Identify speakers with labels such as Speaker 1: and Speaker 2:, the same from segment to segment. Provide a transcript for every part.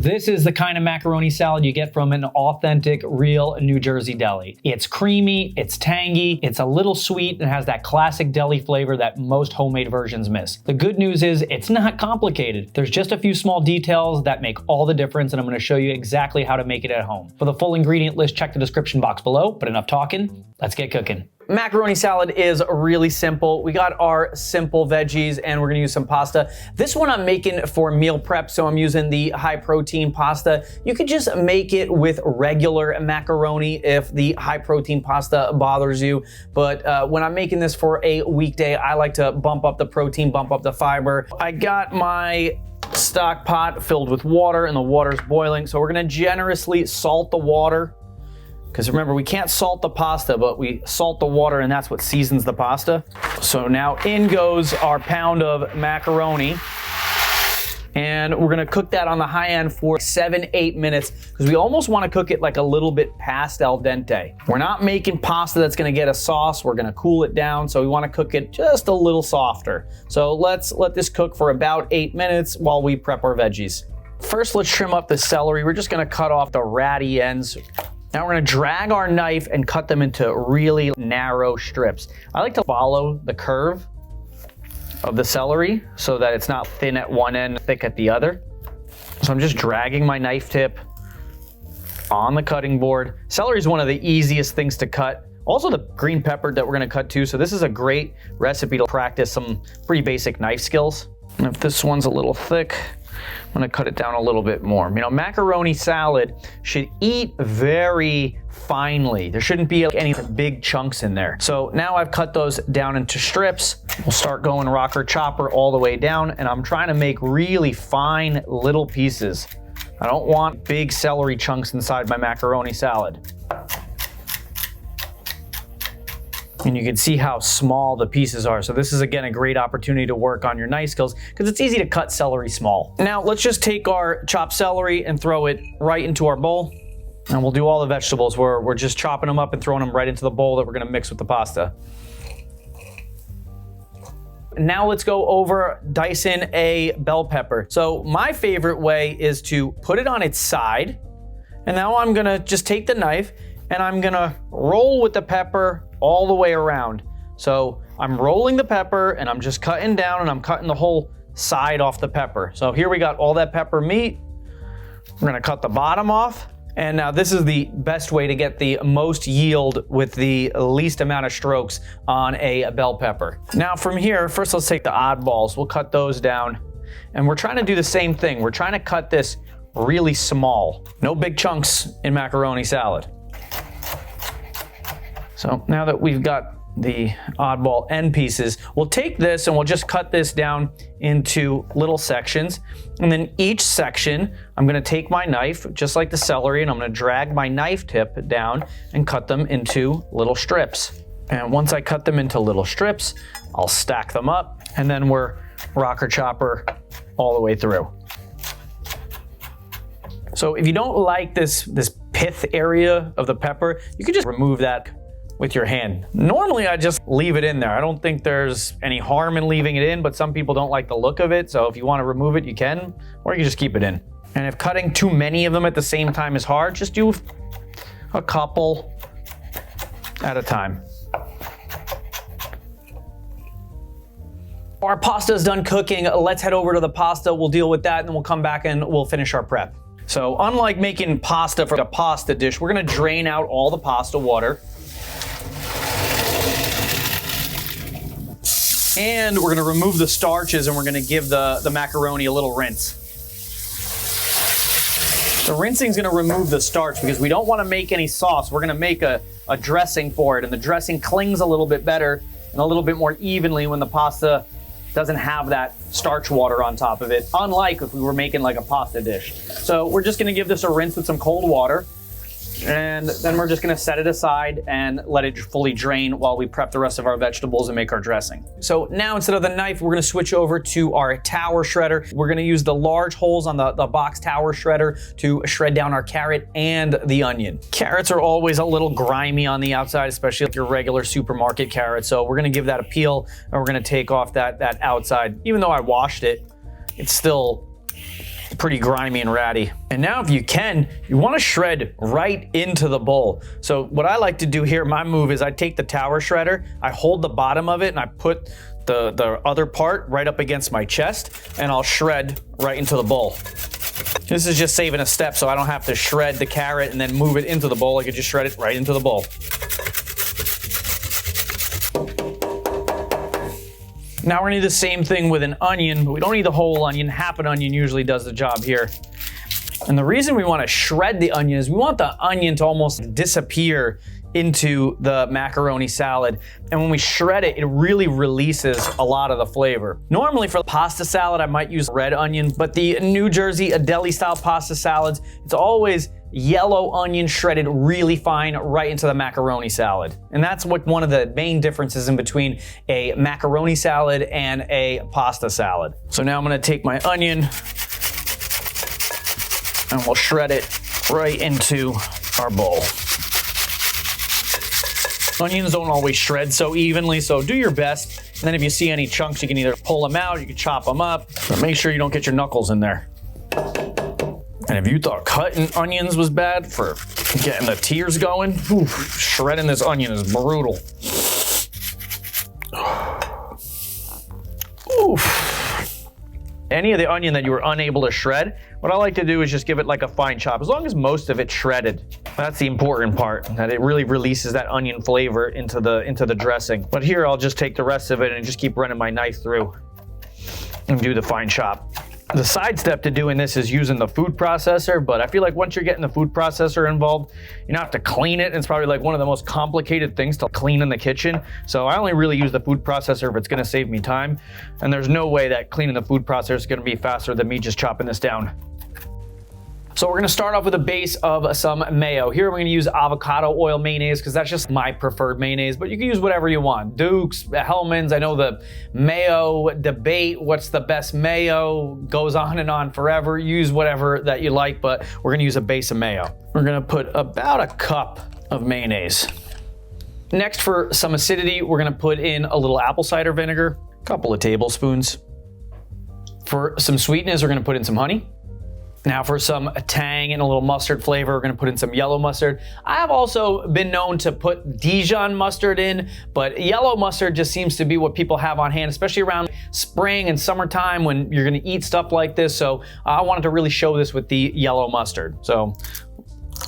Speaker 1: This is the kind of macaroni salad you get from an authentic, real New Jersey deli. It's creamy, it's tangy, it's a little sweet, and has that classic deli flavor that most homemade versions miss. The good news is it's not complicated. There's just a few small details that make all the difference, and I'm gonna show you exactly how to make it at home. For the full ingredient list, check the description box below, but enough talking, let's get cooking. Macaroni salad is really simple. We got our simple veggies and we're gonna use some pasta. This one I'm making for meal prep, so I'm using the high protein pasta. You could just make it with regular macaroni if the high protein pasta bothers you. But when I'm making this for a weekday, I like to bump up the protein, bump up the fiber. I got my stock pot filled with water and the water's boiling. So we're gonna generously salt the water. Because remember, we can't salt the pasta, but we salt the water and that's what seasons the pasta. So now in goes our pound of macaroni. And we're gonna cook that on the high end for 7-8 minutes because we almost wanna cook it like a little bit past al dente. We're not making pasta that's gonna get a sauce, we're gonna cool it down, so we wanna cook it just a little softer. So let's let this cook for about 8 minutes while we prep our veggies. First, let's trim up the celery. We're just gonna cut off the ratty ends. Now we're gonna drag our knife and cut them into really narrow strips. I like to follow the curve of the celery so that it's not thin at one end, thick at the other. So I'm just dragging my knife tip on the cutting board. Celery is one of the easiest things to cut. Also the green pepper that we're gonna cut too. So this is a great recipe to practice some pretty basic knife skills. And if this one's a little thick, I'm gonna cut it down a little bit more. You know, macaroni salad should eat very finely. There shouldn't be any big chunks in there. So now I've cut those down into strips. We'll start going rocker chopper all the way down, and I'm trying to make really fine little pieces. I don't want big celery chunks inside my macaroni salad. And you can see how small the pieces are. So this is, again, a great opportunity to work on your knife skills because it's easy to cut celery small. Now let's just take our chopped celery and throw it right into our bowl. And we'll do all the vegetables. We're just chopping them up and throwing them right into the bowl that we're gonna mix with the pasta. Now let's go over dicing a bell pepper. So my favorite way is to put it on its side. And now I'm gonna just take the knife and I'm gonna roll with the pepper all the way around. So I'm rolling the pepper and I'm just cutting down and I'm cutting the whole side off the pepper. So here we got all that pepper meat. We're gonna cut the bottom off. And now this is the best way to get the most yield with the least amount of strokes on a bell pepper. Now from here, first let's take the oddballs. We'll cut those down. And we're trying to do the same thing. We're trying to cut this really small. No big chunks in macaroni salad. So now that we've got the oddball end pieces, we'll take this and we'll just cut this down into little sections. And then each section, I'm gonna take my knife, just like the celery, and I'm gonna drag my knife tip down and cut them into little strips. And once I cut them into little strips, I'll stack them up, and then we're rocker chopper all the way through. So if you don't like this pith area of the pepper, you can just remove that with your hand. Normally I just leave it in there. I don't think there's any harm in leaving it in, but some people don't like the look of it. So if you want to remove it, you can, or you can just keep it in. And if cutting too many of them at the same time is hard, just do a couple at a time. Our pasta is done cooking. Let's head over to the pasta. We'll deal with that and then we'll come back and we'll finish our prep. So unlike making pasta for a pasta dish, we're gonna drain out all the pasta water. And we're gonna remove the starches and we're gonna give the macaroni a little rinse. The rinsing is gonna remove the starch because we don't wanna make any sauce. We're gonna make a dressing for it, and the dressing clings a little bit better and a little bit more evenly when the pasta doesn't have that starch water on top of it, unlike if we were making like a pasta dish. So we're just gonna give this a rinse with some cold water. And then we're just gonna set it aside and let it fully drain while we prep the rest of our vegetables and make our dressing. So now instead of the knife, we're gonna switch over to our tower shredder. We're gonna use the large holes on the box tower shredder to shred down our carrot and the onion. Carrots are always a little grimy on the outside, especially like your regular supermarket carrot. So we're gonna give that a peel and we're gonna take off that outside. Even though I washed it, it's still pretty grimy and ratty. And now if you can, you want to shred right into the bowl. So what I like to do here, my move is I take the tower shredder, I hold the bottom of it, and I put the other part right up against my chest, and I'll shred right into the bowl. This is just saving a step so I don't have to shred the carrot and then move it into the bowl. I could just shred it right into the bowl. Now we're gonna do the same thing with an onion, but we don't need the whole onion. Half an onion usually does the job here. And the reason we wanna shred the onion is we want the onion to almost disappear into the macaroni salad. And when we shred it, it really releases a lot of the flavor. Normally for pasta salad, I might use red onion, but the New Jersey deli style pasta salads, it's always yellow onion shredded really fine right into the macaroni salad. And that's what one of the main differences in between a macaroni salad and a pasta salad. So now I'm gonna take my onion and we'll shred it right into our bowl. Onions don't always shred so evenly, so do your best. And then if you see any chunks, you can either pull them out, you can chop them up, but make sure you don't get your knuckles in there. And if you thought cutting onions was bad for getting the tears going, shredding this onion is brutal. Any of the onion that you were unable to shred, what I like to do is just give it like a fine chop, as long as most of it's shredded. That's the important part, that it really releases that onion flavor into the dressing. But here I'll just take the rest of it and just keep running my knife through and do the fine chop. The side step to doing this is using the food processor, but I feel like once you're getting the food processor involved, you don't have to clean it. It's probably like one of the most complicated things to clean in the kitchen. So I only really use the food processor if it's gonna save me time. And there's no way that cleaning the food processor is gonna be faster than me just chopping this down. So we're gonna start off with a base of some mayo. Here we're gonna use avocado oil mayonnaise because that's just my preferred mayonnaise, but you can use whatever you want. Duke's, Hellmann's, I know the mayo debate, what's the best mayo, goes on and on forever. Use whatever that you like, but we're gonna use a base of mayo. We're gonna put about a cup of mayonnaise. Next, for some acidity, we're gonna put in a little apple cider vinegar, a couple of tablespoons. For some sweetness, we're gonna put in some honey. Now for some tang and a little mustard flavor, we're gonna put in some yellow mustard. I have also been known to put Dijon mustard in, but yellow mustard just seems to be what people have on hand, especially around spring and summertime when you're gonna eat stuff like this. So I wanted to really show this with the yellow mustard. So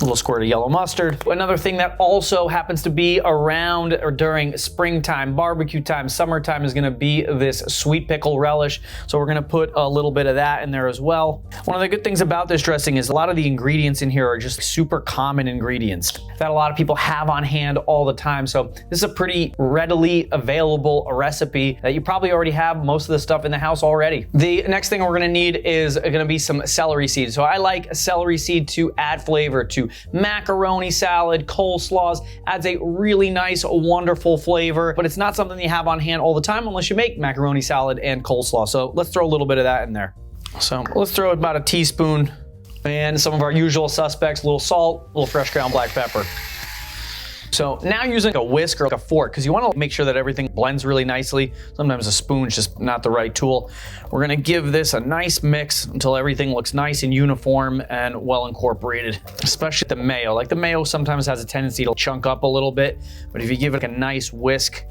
Speaker 1: a little squirt of yellow mustard. Another thing that also happens to be around or during springtime, barbecue time, summertime is gonna be this sweet pickle relish. So we're gonna put a little bit of that in there as well. One of the good things about this dressing is a lot of the ingredients in here are just super common ingredients that a lot of people have on hand all the time. So this is a pretty readily available recipe that you probably already have most of the stuff in the house already. The next thing we're gonna need is gonna be some celery seed. So I like celery seed to add flavor to macaroni salad, coleslaws, adds a really nice, wonderful flavor, but it's not something you have on hand all the time unless you make macaroni salad and coleslaw. So let's throw a little bit of that in there. So let's throw about a teaspoon and some of our usual suspects, a little salt, a little fresh ground black pepper. So now using a whisk or like a fork, because you want to make sure that everything blends really nicely. Sometimes a spoon's just not the right tool. We're gonna give this a nice mix until everything looks nice and uniform and well incorporated, especially the mayo. Like the mayo sometimes has a tendency to chunk up a little bit, but if you give it a nice whisk,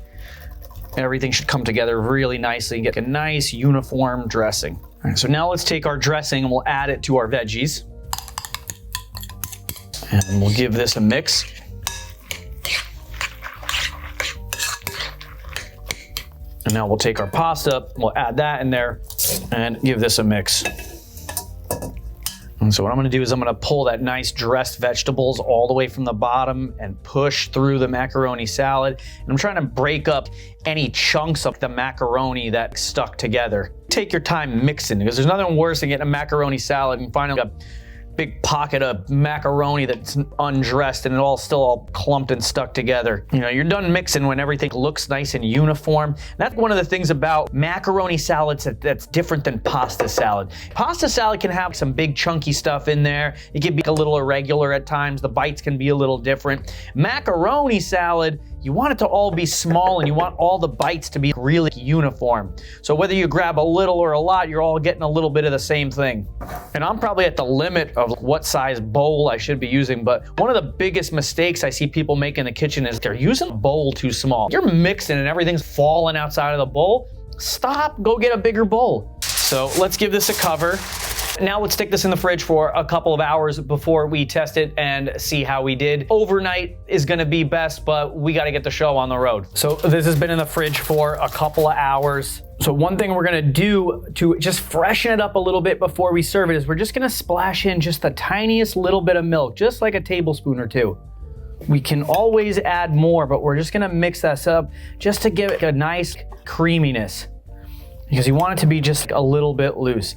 Speaker 1: everything should come together really nicely and get a nice uniform dressing. All right, so now let's take our dressing and we'll add it to our veggies. And we'll give this a mix. And now we'll take our pasta, we'll add that in there and give this a mix. And so what I'm gonna do is I'm gonna pull that nice dressed vegetables all the way from the bottom and push through the macaroni salad. And I'm trying to break up any chunks of the macaroni that stuck together. Take your time mixing, because there's nothing worse than getting a macaroni salad and finding a big pocket of macaroni that's undressed and it all still all clumped and stuck together. You know, you're done mixing when everything looks nice and uniform. And that's one of the things about macaroni salads that's different than pasta salad. Pasta salad can have some big chunky stuff in there. It can be a little irregular at times. The bites can be a little different. Macaroni salad, you want it to all be small and you want all the bites to be really uniform. So whether you grab a little or a lot, you're all getting a little bit of the same thing. And I'm probably at the limit of what size bowl I should be using, but one of the biggest mistakes I see people make in the kitchen is they're using a bowl too small. You're mixing and everything's falling outside of the bowl. Stop, go get a bigger bowl. So let's give this a cover. Now let's stick this in the fridge for a couple of hours before we test it and see how we did. Overnight is gonna be best, but we gotta get the show on the road. So this has been in the fridge for a couple of hours. So one thing we're gonna do to just freshen it up a little bit before we serve it is we're just gonna splash in just the tiniest little bit of milk, just like a tablespoon or two. We can always add more, but we're just gonna mix this up just to give it a nice creaminess, because you want it to be just a little bit loose.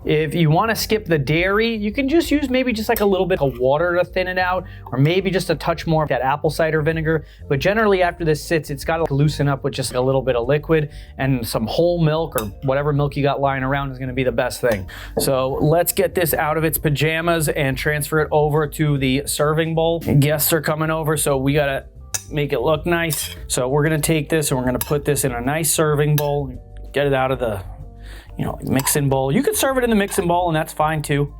Speaker 1: If you want to skip the dairy, you can just use maybe just like a little bit of water to thin it out, or maybe just a touch more of that apple cider vinegar. But generally after this sits, it's got to loosen up with just a little bit of liquid, and some whole milk or whatever milk you got lying around is going to be the best thing. So let's get this out of its pajamas and transfer it over to the serving bowl. Guests are coming over, so we got to make it look nice. So we're going to take this and we're going to put this in a nice serving bowl, get it out of the mixing bowl. You could serve it in the mixing bowl and that's fine too.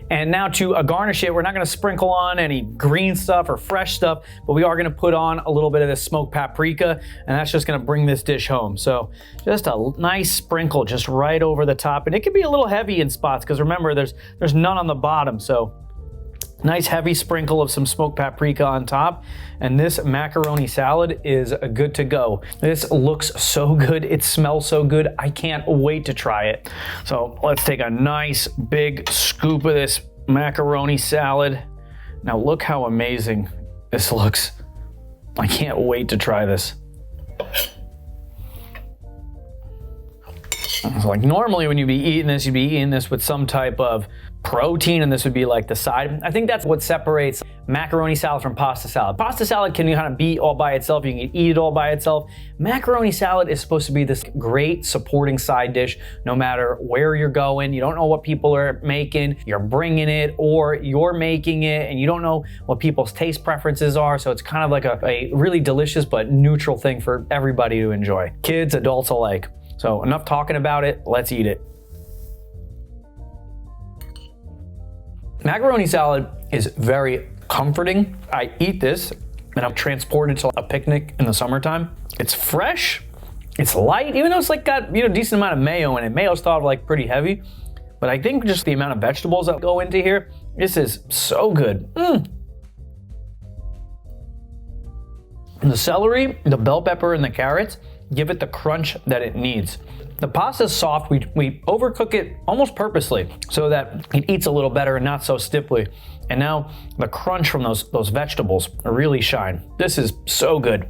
Speaker 1: And now to garnish it, we're not gonna sprinkle on any green stuff or fresh stuff, but we are gonna put on a little bit of this smoked paprika, and that's just gonna bring this dish home. So just a nice sprinkle just right over the top. And it can be a little heavy in spots, because remember, there's none on the bottom. So nice heavy sprinkle of some smoked paprika on top, and this macaroni salad is good to go. This looks so good, it smells so good, I can't wait to try it. So let's take a nice big scoop of this macaroni salad. Now look how amazing this looks. I can't wait to try this. So like normally when you'd be eating this, you'd be eating this with some type of protein, and this would be like the side. I think that's what separates macaroni salad from pasta salad. Pasta salad can kind of be all by itself, you can eat it all by itself. Macaroni salad is supposed to be this great supporting side dish no matter where you're going. You don't know what people are making, you're bringing it, or you're making it and you don't know what people's taste preferences are. So it's kind of like a really delicious but neutral thing for everybody to enjoy, kids, adults alike. So enough talking about it, let's eat it. Macaroni salad is very comforting. I eat this and I'm transported to a picnic in the summertime. It's fresh, it's light, even though it's like got a decent amount of mayo in it. Mayo's thought of like pretty heavy, but I think just the amount of vegetables that go into here, this is so good. And the celery, the bell pepper, and the carrots give it the crunch that it needs. The pasta's soft. We overcook it almost purposely so that it eats a little better and not so stiffly. And now the crunch from those vegetables really shine. This is so good.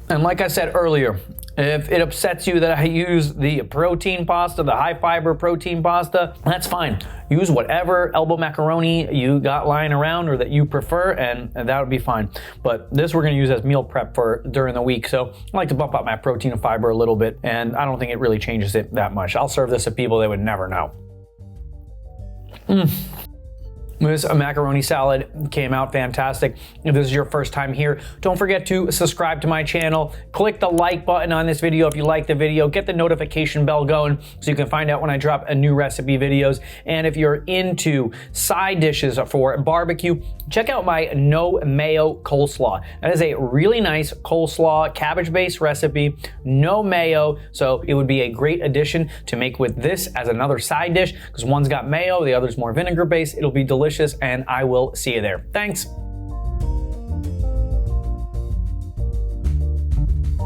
Speaker 1: And like I said earlier, if it upsets you that I use the protein pasta, the high fiber protein pasta, that's fine. Use whatever elbow macaroni you got lying around or that you prefer, and that would be fine. But this we're gonna use as meal prep for during the week. So I like to bump up my protein and fiber a little bit, and I don't think it really changes it that much. I'll serve this to people they would never know. This macaroni salad came out fantastic. If this is your first time here, don't forget to subscribe to my channel. Click the like button on this video if you like the video. Get the notification bell going so you can find out when I drop a new recipe videos. And if you're into side dishes for barbecue, check out my no mayo coleslaw. That is a really nice coleslaw, cabbage-based recipe, no mayo. So it would be a great addition to make with this as another side dish, because one's got mayo, the other's more vinegar-based. It'll be delicious, and I will see you there. Thanks.